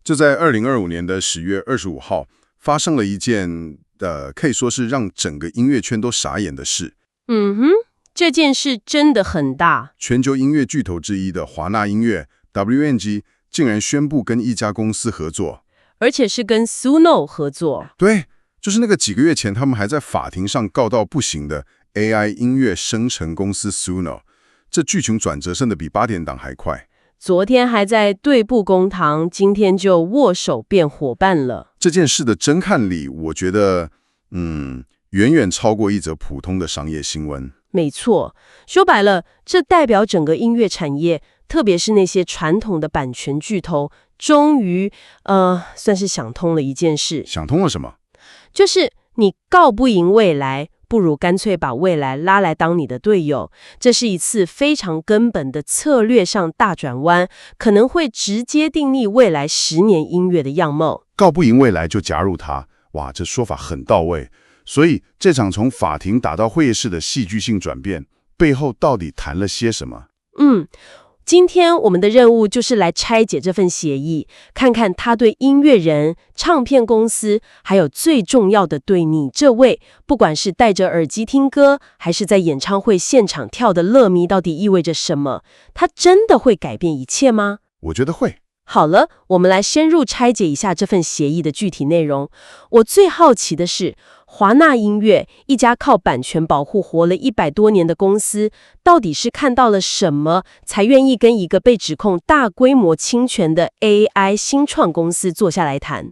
就在2025年的10月25号，发生了一件可以说是让整个音乐圈都傻眼的事。嗯哼，这件事真的很大。全球音乐巨头之一的华纳音乐 WMG 竟然宣布跟一家公司合作，而且是跟 Suno 合作。对，就是那个几个月前他们还在法庭上告到不行的 AI 音乐生成公司 Suno。这剧情转折甚至比8点档还快。昨天还在对簿公堂，今天就握手变伙伴了。这件事的侦看力，我觉得，远远超过一则普通的商业新闻。没错，说白了，这代表整个音乐产业，特别是那些传统的版权巨头，终于，算是想通了一件事。想通了什么？就是你告不赢未来，不如干脆把未来拉来当你的队友。这是一次非常根本的策略上大转弯，可能会直接定义未来10年音乐的样貌。告不赢未来就加入它，哇，这说法很到位。所以这场从法庭打到会议室的戏剧性转变，背后到底谈了些什么？今天我们的任务就是来拆解这份协议，看看它对音乐人、唱片公司，还有最重要的对你这位，不管是戴着耳机听歌，还是在演唱会现场跳的乐迷，到底意味着什么？它真的会改变一切吗？我觉得会。好了，我们来深入拆解一下这份协议的具体内容。我最好奇的是，华纳音乐，一家靠版权保护活了100多年的公司，到底是看到了什么，才愿意跟一个被指控大规模侵权的 AI 新创公司坐下来谈？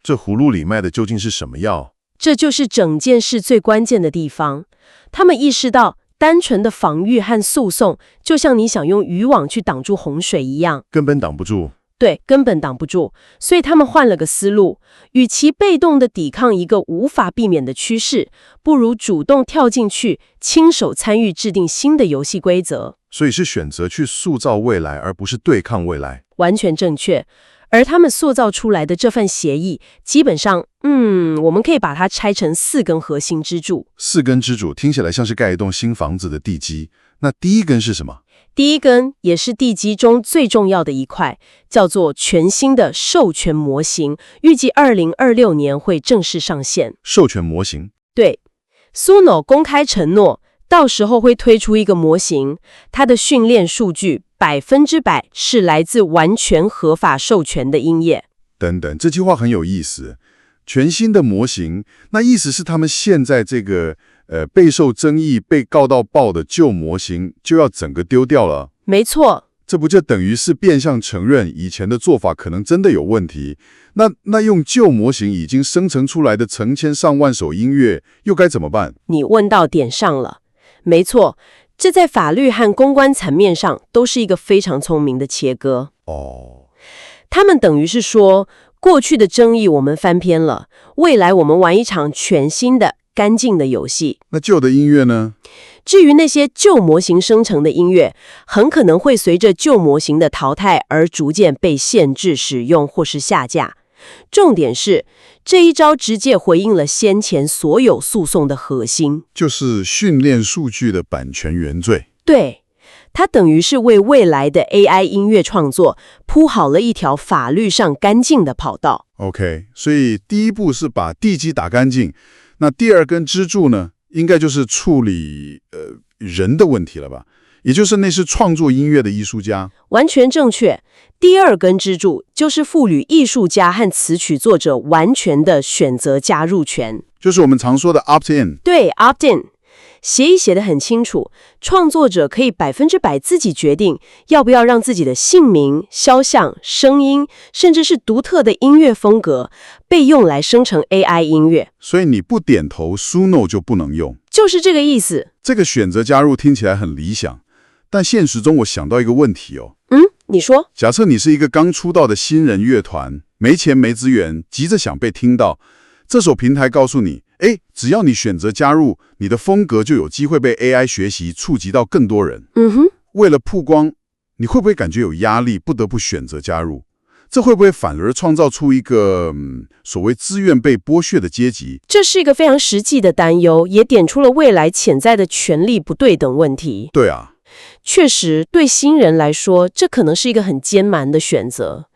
这葫芦里卖的究竟是什么药？这就是整件事最关键的地方。他们意识到，单纯的防御和诉讼，就像你想用渔网去挡住洪水一样，根本挡不住。对，根本挡不住。所以他们换了个思路，与其被动地抵抗一个无法避免的趋势，不如主动跳进去，亲手参与制定新的游戏规则。所以是选择去塑造未来，而不是对抗未来。完全正确。而他们塑造出来的这份协议，基本上，我们可以把它拆成4根核心支柱。4根支柱听起来像是盖一栋新房子的地基。那第一根是什么？第一根也是地基中最重要的一块，叫做全新的授权模型，预计2026年会正式上线。授权模型？对， Suno 公开承诺，到时候会推出一个模型，它的训练数据100%是来自完全合法授权的音乐。等等，这句话很有意思。全新的模型，那意思是他们现在这个备受争议、被告到爆的旧模型就要整个丢掉了？没错。这不就等于是变相承认以前的做法可能真的有问题？那用旧模型已经生成出来的成千上万首音乐又该怎么办？你问到点上了。没错，这在法律和公关层面上都是一个非常聪明的切割。他们等于是说，过去的争议我们翻篇了，未来我们玩一场全新的干净的游戏。那旧的音乐呢？至于那些旧模型生成的音乐，很可能会随着旧模型的淘汰而逐渐被限制使用或是下架。重点是，这一招直接回应了先前所有诉讼的核心，就是训练数据的版权原罪。对，它等于是为未来的 AI 音乐创作铺好了一条法律上干净的跑道。OK， 所以第一步是把地基打干净，那第2根支柱呢，应该就是处理人的问题了吧？也就是那是创作音乐的艺术家。完全正确。第2根支柱就是赋予艺术家和词曲作者完全的选择加入权，就是我们常说的 opt-in。对 opt-in。协议写得很清楚，创作者可以100%自己决定要不要让自己的姓名、肖像、声音，甚至是独特的音乐风格被用来生成 AI 音乐。所以你不点头 Suno 就不能用，就是这个意思。这个选择加入听起来很理想，但现实中我想到一个问题哦。你说？假设你是一个刚出道的新人乐团，没钱没资源，急着想被听到，这首平台告诉你，只要你选择加入，你的风格就有机会被 AI 学习，触及到更多人。为了曝光，你会不会感觉有压力，不得不选择加入？这会不会反而创造出一个所谓自愿被剥削的阶级？这是一个非常实际的担忧，也点出了未来潜在的权力不对等问题。对啊，确实，对新人来说，这可能是一个很艰难的选择。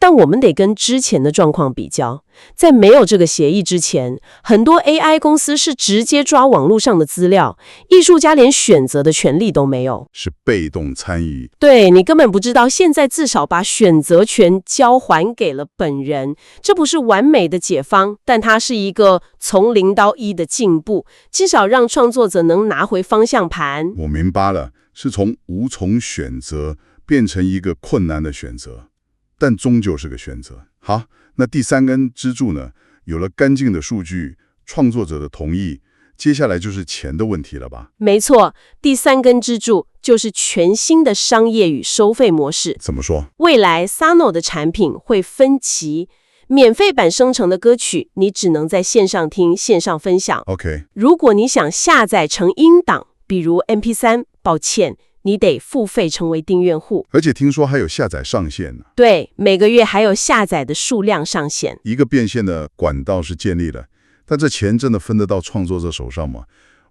但我们得跟之前的状况比较，在没有这个协议之前，很多 AI 公司是直接抓网络上的资料，艺术家连选择的权利都没有，是被动参与。对，你根本不知道，现在至少把选择权交还给了本人，这不是完美的解方，但它是一个从0到1的进步，至少让创作者能拿回方向盘。我明白了，是从无从选择变成一个困难的选择，但终究是个选择。好，那第三根支柱呢？有了干净的数据，创作者的同意，接下来就是钱的问题了吧？没错，第三根支柱就是全新的商业与收费模式。怎么说？未来 Sono 的产品会分期，免费版生成的歌曲你只能在线上听、线上分享。OK， 如果你想下载成音档，比如 MP3，抱歉，你得付费成为订阅户。而且听说还有下载上限呢。对，每个月还有下载的数量上限。一个变现的管道是建立了，但这钱真的分得到创作者手上吗？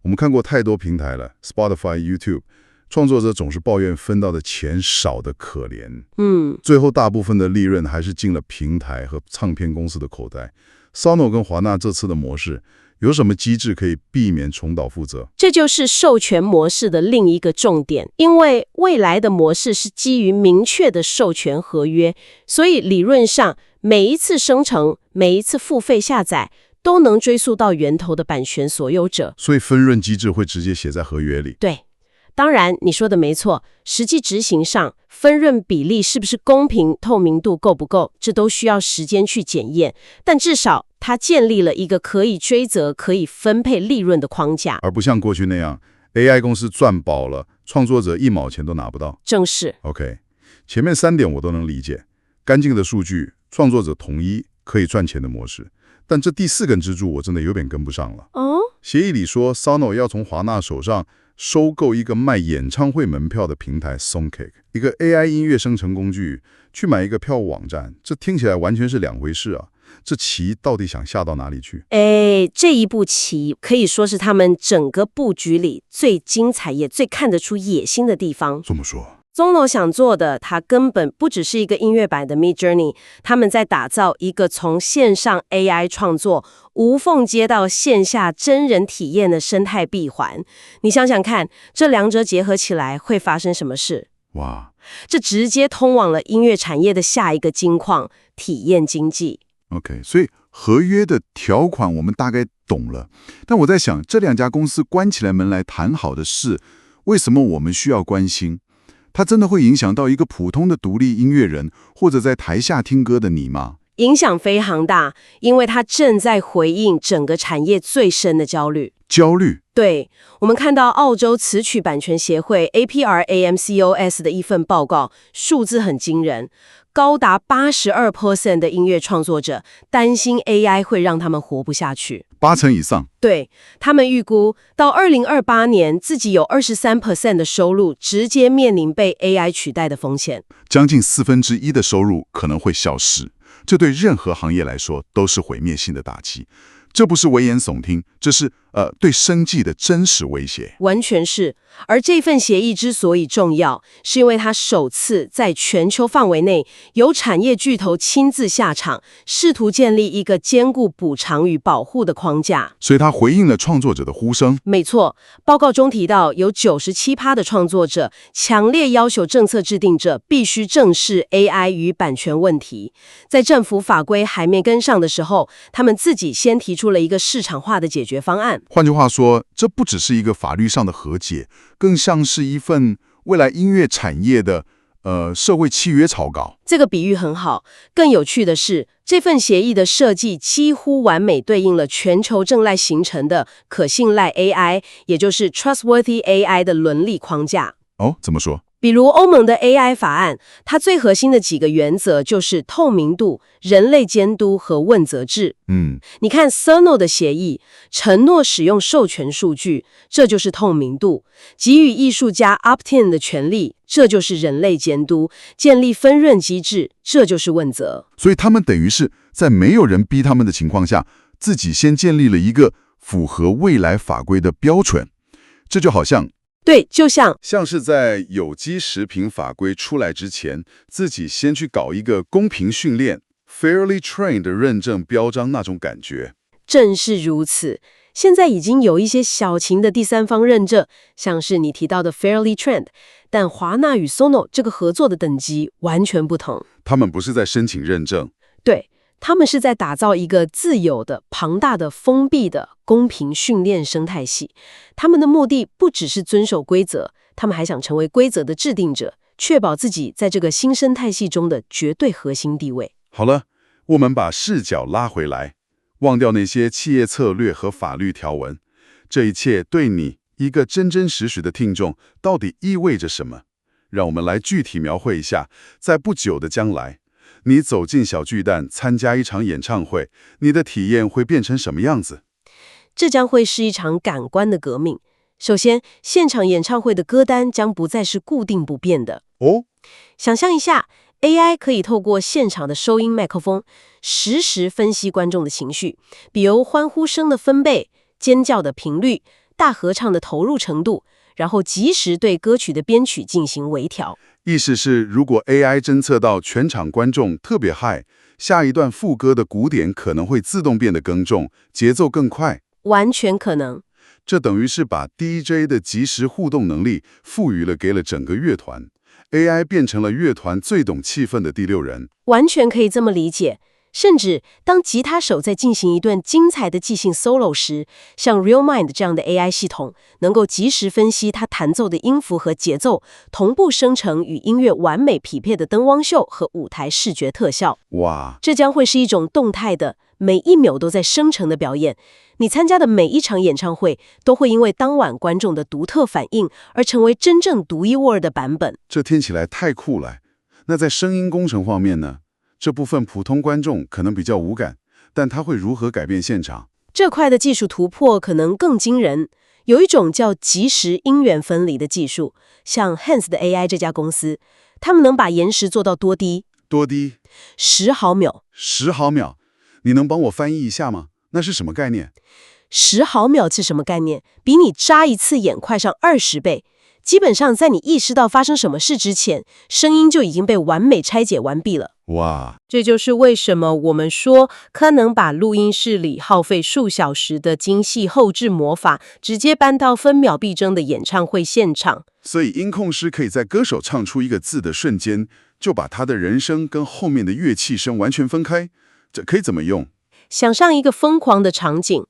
我们看过太多平台了 ，Spotify、YouTube， 创作者总是抱怨分到的钱少得可怜。最后大部分的利润还是进了平台和唱片公司的口袋。Sono 跟华纳这次的模式有什么机制可以避免重蹈覆辙？这就是授权模式的另一个重点，因为未来的模式是基于明确的授权合约，所以理论上每一次生成、每一次付费下载都能追溯到源头的版权所有者。所以分润机制会直接写在合约里。对，当然你说的没错，实际执行上分润比例是不是公平、透明度够不够，这都需要时间去检验，但至少它建立了一个可以追责、可以分配利润的框架，而不像过去那样 AI 公司赚饱了，创作者1毛钱都拿不到。正是。 OK， 前面3点我都能理解，干净的数据，创作者同意，可以赚钱的模式。但这第4根支柱我真的有点跟不上了。协议里说 Sono 要从华纳手上收购一个卖演唱会门票的平台 Songcake， 一个 AI 音乐生成工具，去买一个票务网站，这听起来完全是2回事啊。这棋到底想下到哪里去？这一步棋可以说是他们整个布局里最精彩也最看得出野心的地方。这么说Sono 想做的，它根本不只是一个音乐版的 Midjourney， 他们在打造一个从线上 AI 创作无缝接到线下真人体验的生态闭环。你想想看，这两者结合起来会发生什么事？哇，这直接通往了音乐产业的下一个金矿——体验经济。OK， 所以合约的条款我们大概懂了，但我在想，这2家公司关起来门来谈好的事，为什么我们需要关心？它真的会影响到一个普通的独立音乐人，或者在台下听歌的你吗？影响非常大，因为它正在回应整个产业最深的焦虑。焦虑？对，我们看到澳洲词曲版权协会 APRAMCOS 的一份报告，数字很惊人，高达82% 的音乐创作者担心 AI 会让他们活不下去。80%以上。对，他们预估到2028年，自己有23% 的收入直接面临被 AI 取代的风险，将近1/4的收入可能会消失，这对任何行业来说都是毁灭性的打击。这不是危言耸听，这是对生计的真实威胁。完全是。而这份协议之所以重要，是因为它首次在全球范围内由产业巨头亲自下场，试图建立一个兼顾补偿与保护的框架。所以它回应了创作者的呼声。没错，报告中提到，有97%的创作者强烈要求政策制定者必须正视 AI 与版权问题。在政府法规还没跟上的时候，他们自己先提出了一个市场化的解决方案。换句话说，这不只是一个法律上的和解，更像是一份未来音乐产业的社会契约草稿。这个比喻很好。更有趣的是，这份协议的设计几乎完美对应了全球正在形成的可信赖 AI， 也就是 Trustworthy AI 的伦理框架。怎么说？比如欧盟的 AI 法案，它最核心的几个原则就是透明度、人类监督和问责制。你看 Sono 的协议，承诺使用授权数据，这就是透明度；给予艺术家 opt-in 的权利，这就是人类监督；建立分润机制，这就是问责。所以他们等于是在没有人逼他们的情况下，自己先建立了一个符合未来法规的标准。这就好像对，就像是在有机食品法规出来之前，自己先去搞一个公平训练 （fairly trained） 的认证标章那种感觉。正是如此。现在已经有一些小型的第三方认证，像是你提到的 Fairly Trained， 但华纳与 Sono 这个合作的等级完全不同。他们不是在申请认证，对，他们是在打造一个自由的、庞大的、封闭的公平训练生态系。他们的目的不只是遵守规则，他们还想成为规则的制定者，确保自己在这个新生态系中的绝对核心地位。好了，我们把视角拉回来，忘掉那些企业策略和法律条文，这一切对你一个真真实实的听众到底意味着什么？让我们来具体描绘一下，在不久的将来，你走进小巨蛋参加一场演唱会，你的体验会变成什么样子？这将会是一场感官的革命。首先，现场演唱会的歌单将不再是固定不变的。哦，想象一下 AI 可以透过现场的收音麦克风，实时分析观众的情绪，比如欢呼声的分贝、尖叫的频率、大合唱的投入程度，然后及时对歌曲的编曲进行微调。意思是，如果 AI 侦测到全场观众特别嗨，下一段副歌的鼓点可能会自动变得更重，节奏更快。完全可能。这等于是把 DJ 的即时互动能力赋予了给了整个乐团。AI 变成了乐团最懂气氛的第六人，完全可以这么理解。甚至当吉他手在进行一段精彩的即兴 solo 时，像 RealMind 这样的 AI 系统能够及时分析他弹奏的音符和节奏，同步生成与音乐完美匹配的灯光秀和舞台视觉特效。哇，这将会是一种动态的，每一秒都在生成的表演。你参加的每一场演唱会都会因为当晚观众的独特反应而成为真正独一无二的版本。这听起来太酷了。那在声音工程方面呢？这部分普通观众可能比较无感，但它会如何改变现场？这块的技术突破可能更惊人。有一种叫即时音源分离的技术，像 Hans 的 AI 这家公司，他们能把延时做到多低多低？10毫秒。10毫秒，你能帮我翻译一下吗？那是什么概念？10毫秒是什么概念？比你眨一次眼快上20倍。基本上在你意识到发生什么事之前，声音就已经被完美拆解完毕了。哇，这就是为什么我们说可能把录音室里耗费数小时的精细后制魔法直接搬到分秒必争的演唱会现场。所以音控师可以在歌手唱出一个字的瞬间，就把他的人声跟后面的乐器声完全分开。这可以怎么用？想象一个疯狂的场景，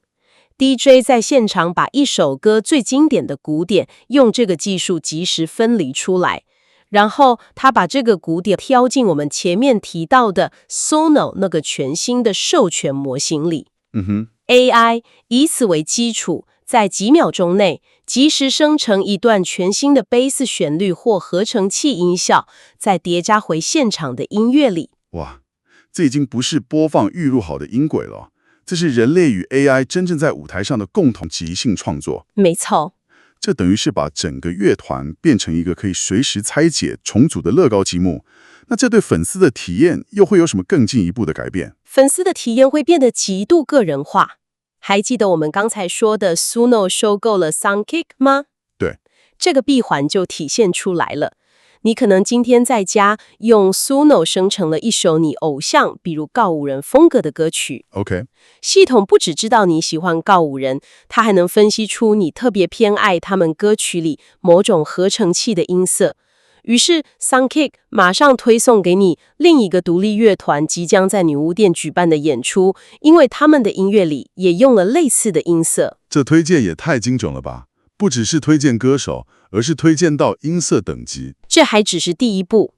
DJ 在现场把一首歌最经典的鼓点用这个技术及时分离出来，然后他把这个鼓点挑进我们前面提到的 Sono 那个全新的授权模型里。AI 以此为基础，在几秒钟内及时生成一段全新的贝斯旋律或合成器音效，再叠加回现场的音乐里。哇，这已经不是播放预录好的音轨了，这是人类与 AI 真正在舞台上的共同即兴创作。没错，这等于是把整个乐团变成一个可以随时拆解重组的乐高积木。那这对粉丝的体验又会有什么更进一步的改变？粉丝的体验会变得极度个人化。还记得我们刚才说的 Suno 收购了 Soundkick 吗？对，这个闭环就体现出来了。你可能今天在家用 Suno 生成了一首你偶像，比如告五人风格的歌曲。OK， 系统不只知道你喜欢告五人，它还能分析出你特别偏爱他们歌曲里某种合成器的音色。于是 Soundkick 马上推送给你另一个独立乐团即将在女巫店举办的演出，因为他们的音乐里也用了类似的音色。这推荐也太精准了吧！不只是推荐歌手，而是推荐到音色等级。这还只是第一步。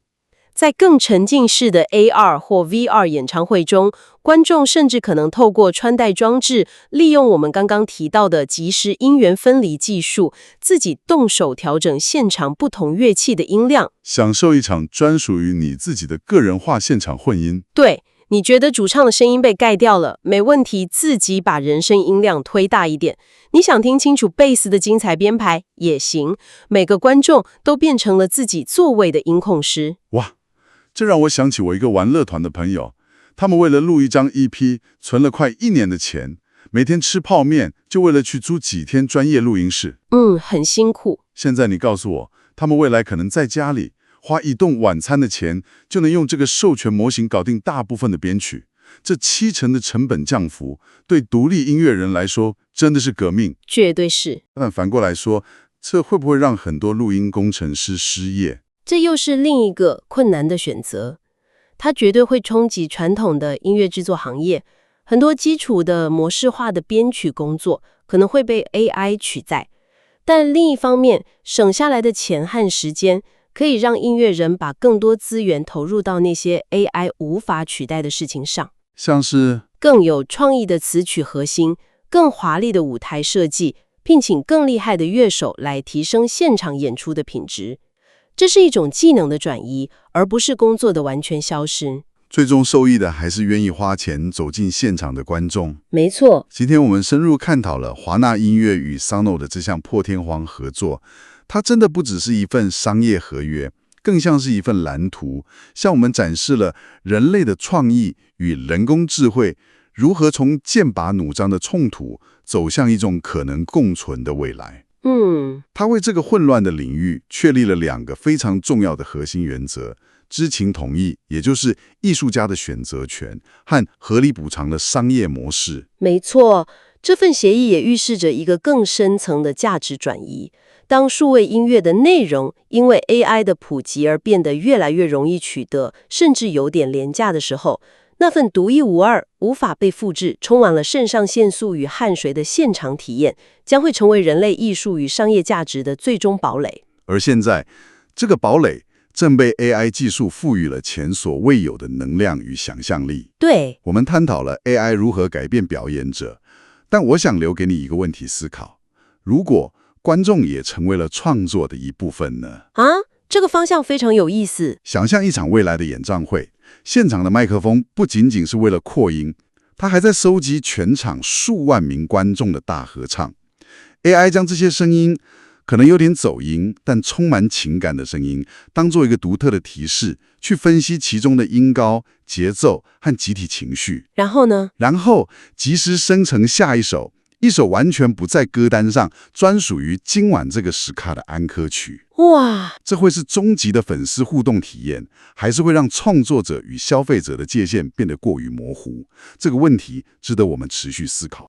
在更沉浸式的 AR 或 VR 演唱会中，观众甚至可能透过穿戴装置，利用我们刚刚提到的即时音源分离技术，自己动手调整现场不同乐器的音量，享受一场专属于你自己的个人化现场混音。对，你觉得主唱的声音被盖掉了，没问题，自己把人声音量推大一点。你想听清楚贝斯的精彩编排也行，每个观众都变成了自己座位的音控师。哇！这让我想起我一个玩乐团的朋友，他们为了录一张 EP， 存了快1年的钱，每天吃泡面，就为了去租几天专业录音室。很辛苦。现在你告诉我，他们未来可能在家里花一顿晚餐的钱，就能用这个授权模型搞定大部分的编曲。这70%的成本降幅，对独立音乐人来说真的是革命。绝对是。但反过来说，这会不会让很多录音工程师失业？这又是另一个困难的选择。它绝对会冲击传统的音乐制作行业，很多基础的模式化的编曲工作可能会被 AI 取代。但另一方面，省下来的钱和时间，可以让音乐人把更多资源投入到那些 AI 无法取代的事情上，像是更有创意的词曲核心，更华丽的舞台设计，聘请更厉害的乐手来提升现场演出的品质。这是一种技能的转移，而不是工作的完全消失。最终受益的还是愿意花钱走进现场的观众。没错。今天我们深入探讨了华纳音乐与 Sonos 的这项破天荒合作，它真的不只是一份商业合约，更像是一份蓝图，向我们展示了人类的创意与人工智慧如何从剑拔弩张的冲突走向一种可能共存的未来。它为这个混乱的领域确立了2个非常重要的核心原则：知情同意，也就是艺术家的选择权，和合理补偿的商业模式。没错，这份协议也预示着一个更深层的价值转移。当数位音乐的内容因为 AI 的普及而变得越来越容易取得，甚至有点廉价的时候，那份独一无二、无法被复制、充满了肾上腺素与汗水的现场体验，将会成为人类艺术与商业价值的最终堡垒。而现在，这个堡垒正被 AI 技术赋予了前所未有的能量与想象力。对，我们探讨了 AI 如何改变表演者，但我想留给你一个问题思考：如果观众也成为了创作的一部分呢？这个方向非常有意思。想象一场未来的演唱会，现场的麦克风不仅仅是为了扩音，它还在收集全场数万名观众的大合唱。AI 将这些声音，可能有点走音，但充满情感的声音，当做一个独特的提示，去分析其中的音高、节奏和集体情绪。然后呢？然后及时生成下一首完全不在歌单上，专属于今晚这个时刻的安可曲。哇，这会是终极的粉丝互动体验，还是会让创作者与消费者的界限变得过于模糊？这个问题值得我们持续思考。